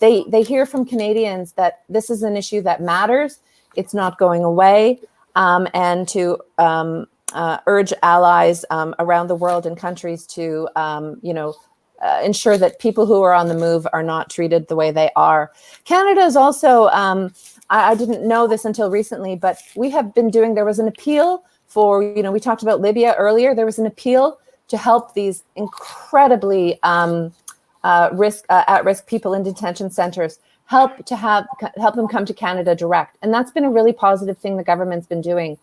[SPEAKER 2] they hear from Canadians that this is an issue that matters, it's not going away, and to urge allies around the world and countries to, ensure that people who are on the move are not treated the way they are. Canada is also, I didn't know this until recently, but we have been there was an appeal for, we talked about Libya earlier, there was an appeal to help these incredibly at-risk people in detention centers, help them come to Canada direct. And that's been a really positive thing the government's been doing.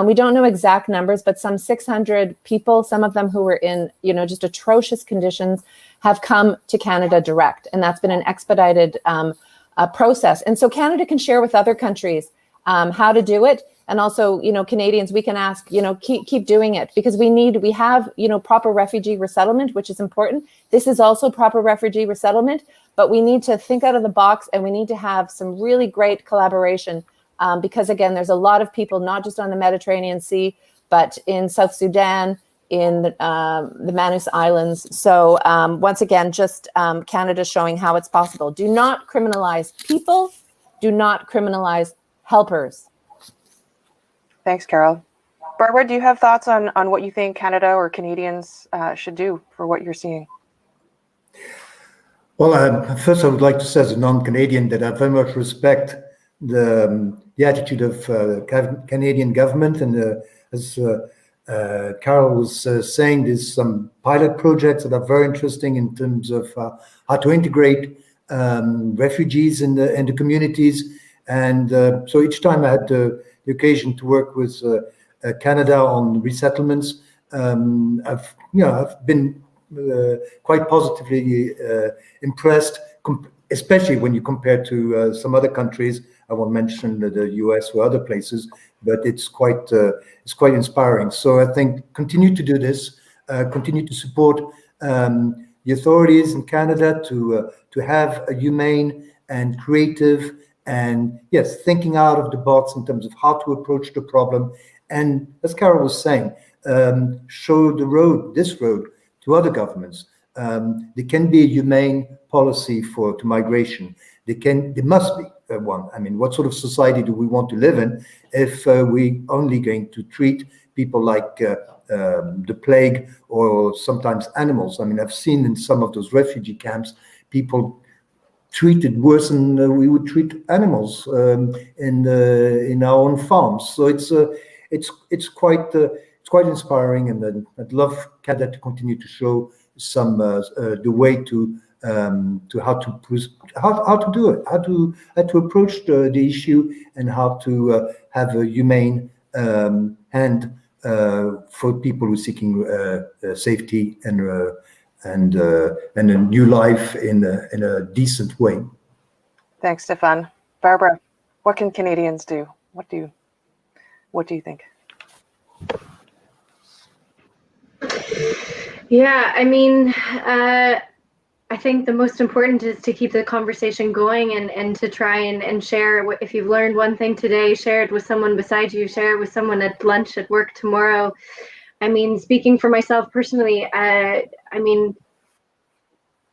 [SPEAKER 2] We don't know exact numbers, but some 600 people, some of them who were in, just atrocious conditions, have come to Canada direct. And that's been an expedited process. And so Canada can share with other countries how to do it. And also, Canadians, we can ask, keep doing it, because we have, proper refugee resettlement, which is important. This is also proper refugee resettlement, but we need to think out of the box, and we need to have some really great collaboration, because again, there's a lot of people, not just on the Mediterranean Sea, but in South Sudan, in the Manus Islands. So once again, just Canada showing how it's possible. Do not criminalize people. Do not criminalize helpers.
[SPEAKER 1] Thanks, Carol. Barbara, do you have thoughts on what you think Canada or Canadians should do for what you're seeing?
[SPEAKER 4] Well, first I would like to say as a non-Canadian that I very much respect the attitude of Canadian government, and as Carol was saying, there's some pilot projects that are very interesting in terms of how to integrate refugees in the communities, and so each time I had the occasion to work with Canada on resettlements, I've been quite positively impressed, especially when you compare to some other countries. I won't mention the US or other places, but it's quite inspiring. So I think continue to do this, continue to support the authorities in Canada to have a humane and creative and, yes, thinking out of the box in terms of how to approach the problem. And as Carol was saying, show this road to other governments. There can be a humane policy to migration. There must be one. I mean, what sort of society do we want to live in if we only going to treat people like the plague, or sometimes animals? I mean, I've seen in some of those refugee camps, people treated worse than we would treat animals in our own farms. So it's quite inspiring, and I'd love Canada to continue to show some the way to how to do it, how to approach the issue, and how to have a humane hand for people who are seeking safety and a new life in a decent way.
[SPEAKER 1] Thanks, Stephan. Barbara, what can Canadians do? What do you think?
[SPEAKER 3] Yeah, I mean, I think the most important is to keep the conversation going, and to try and share. If you've learned one thing today, share it with someone beside you, share it with someone at lunch, at work tomorrow. I mean, speaking for myself personally, I mean,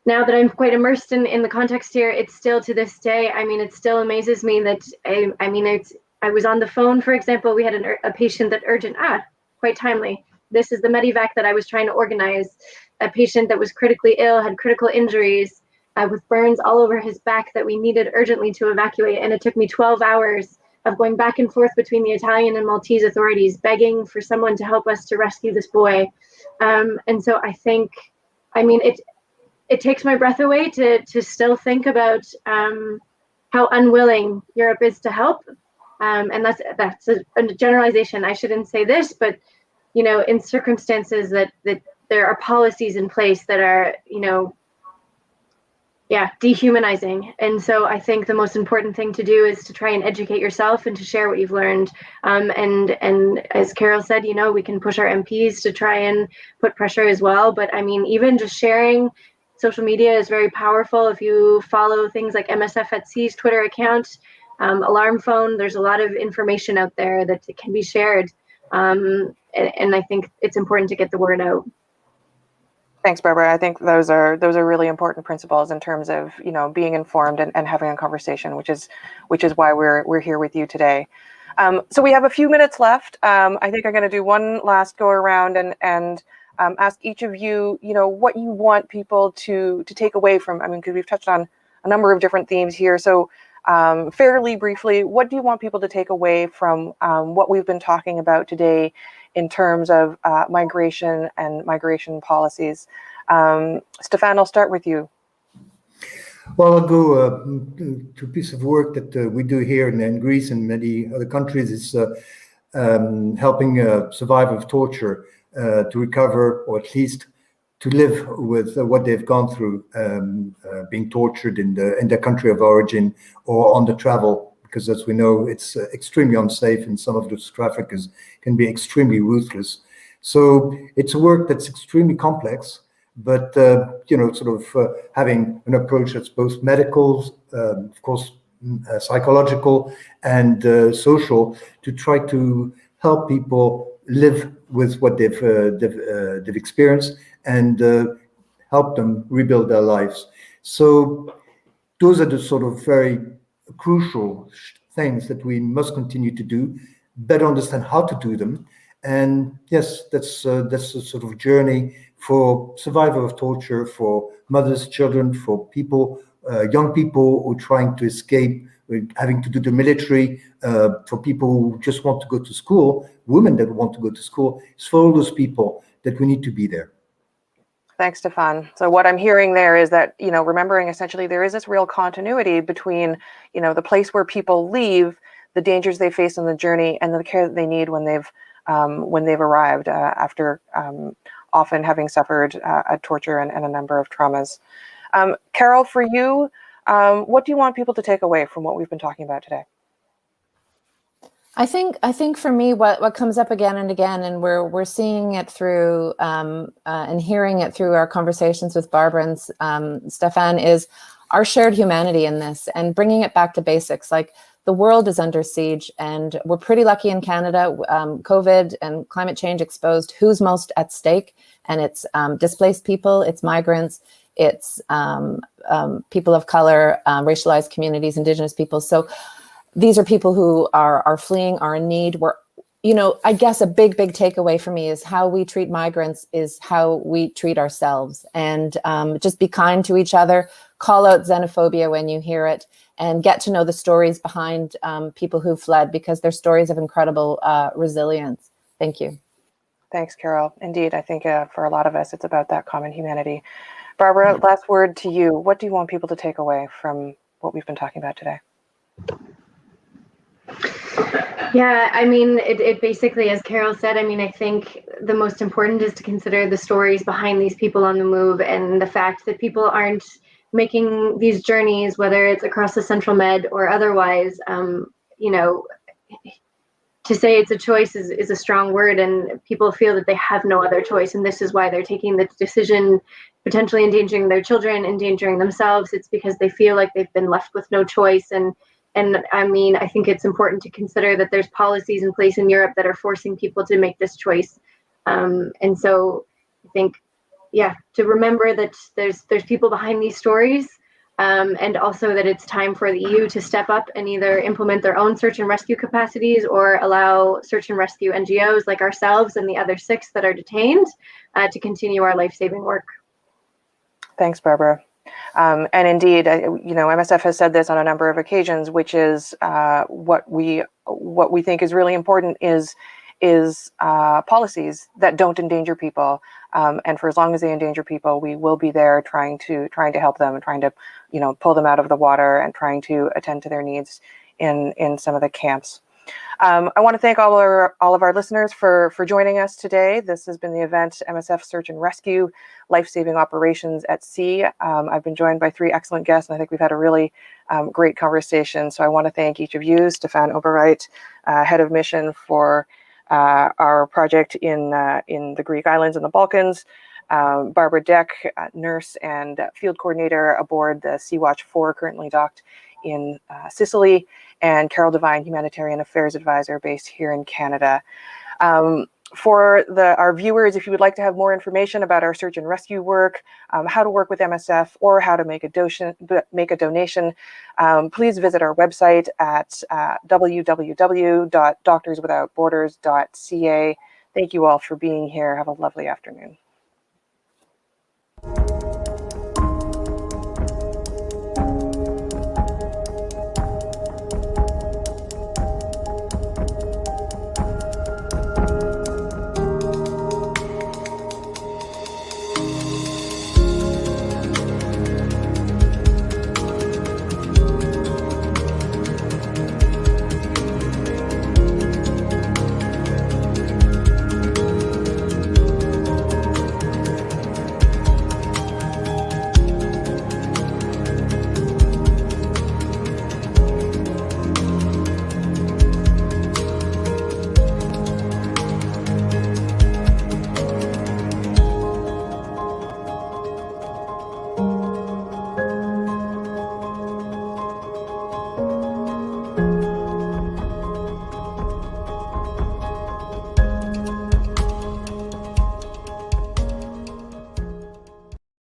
[SPEAKER 3] now that I'm quite immersed in the context here, it's still to this day, I mean, it still amazes me that, I was on the phone, for example, we had a patient that urgent, quite timely. This is the medevac that I was trying to organize. A patient that was critically ill, had critical injuries, with burns all over his back that we needed urgently to evacuate. And it took me 12 hours of going back and forth between the Italian and Maltese authorities, begging for someone to help us to rescue this boy. And so I think, I mean, it takes my breath away to still think about how unwilling Europe is to help. And that's a generalization. I shouldn't say this, but in circumstances that there are policies in place that are, dehumanizing. And so I think the most important thing to do is to try and educate yourself and to share what you've learned. And as Carol said, we can push our MPs to try and put pressure as well. But I mean, even just sharing, social media is very powerful. If you follow things like MSF at Sea's Twitter account, Alarm Phone, there's a lot of information out there that can be shared. And I think it's important to get the word out.
[SPEAKER 1] Thanks, Barbara. I think those are really important principles in terms of being informed and having a conversation, which is why we're here with you today. So we have a few minutes left. I think I'm going to do one last go around and ask each of you, what you want people to take away from. I mean, because we've touched on a number of different themes here. So fairly briefly, what do you want people to take away from what we've been talking about today in terms of migration and migration policies? Stephan, I'll start with you.
[SPEAKER 4] Well, I'll go to a piece of work that we do here in Greece and many other countries. Is helping a survivor of torture to recover, or at least to live with what they've gone through, being tortured in their country of origin or on the travel because as we know, it's extremely unsafe, and some of those traffickers can be extremely ruthless. So it's a work that's extremely complex, but having an approach that's both medical, of course, psychological and social, to try to help people live with what they've experienced and help them rebuild their lives. So those are the sort of very crucial things that we must continue to do, better understand how to do them. And yes, that's a sort of journey for survivor of torture, for mothers, children, for people, young people who are trying to escape, having to do the military, for people who just want to go to school, women that want to go to school. It's for all those people that we need to be there.
[SPEAKER 1] Thanks, Stephan. So what I'm hearing there is that, remembering essentially there is this real continuity between, the place where people leave, the dangers they face on the journey, and the care that they need when they've arrived after often having suffered a torture and a number of traumas. Carol, for you, what do you want people to take away from what we've been talking about today?
[SPEAKER 2] I think for me, what comes up again and again, and we're seeing it through and hearing it through our conversations with Barbara and Stephan, is our shared humanity in this, and bringing it back to basics. Like, the world is under siege, and we're pretty lucky in Canada. COVID and climate change exposed who's most at stake, and it's displaced people, it's migrants, it's people of color, racialized communities, Indigenous people. So these are people who are fleeing, are in need. I guess a big takeaway for me is how we treat migrants is how we treat ourselves. And just be kind to each other, call out xenophobia when you hear it, and get to know the stories behind people who fled, because they're stories of incredible resilience. Thank you.
[SPEAKER 1] Thanks, Carol. Indeed, I think for a lot of us, it's about that common humanity. Barbara, last word to you. What do you want people to take away from what we've been talking about today?
[SPEAKER 3] Yeah, I mean, it basically, as Carol said, I think the most important is to consider the stories behind these people on the move, and the fact that people aren't making these journeys, whether it's across the Central Med or otherwise. To say it's a choice is a strong word, and people feel that they have no other choice, and this is why they're taking the decision, potentially endangering their children, endangering themselves. It's because they feel like they've been left with no choice. And I think it's important to consider that there's policies in place in Europe that are forcing people to make this choice. And so I think, to remember that there's people behind these stories, and also that it's time for the EU to step up and either implement their own search and rescue capacities, or allow search and rescue NGOs like ourselves and the other 6 that are detained to continue our life-saving work.
[SPEAKER 1] Thanks, Barbara. And indeed, MSF has said this on a number of occasions, which is what we think is really important is policies that don't endanger people. And for as long as they endanger people, we will be there trying to help them, and trying to pull them out of the water, and trying to attend to their needs in some of the camps. I want to thank all of our listeners for joining us today. This has been the event MSF Search and Rescue, Life-Saving Operations at Sea. I've been joined by 3 excellent guests, and I think we've had a really great conversation. So I want to thank each of you: Stephan Oberreit, Head of Mission for our project in the Greek islands and the Balkans; Barbara Deck, nurse and field coordinator aboard the Sea-Watch 4, currently docked in Sicily; and Carol Devine, Humanitarian Affairs Advisor based here in Canada. For our viewers, if you would like to have more information about our search and rescue work, how to work with MSF, or how to make a donation, please visit our website at www.doctorswithoutborders.ca. Thank you all for being here. Have a lovely afternoon.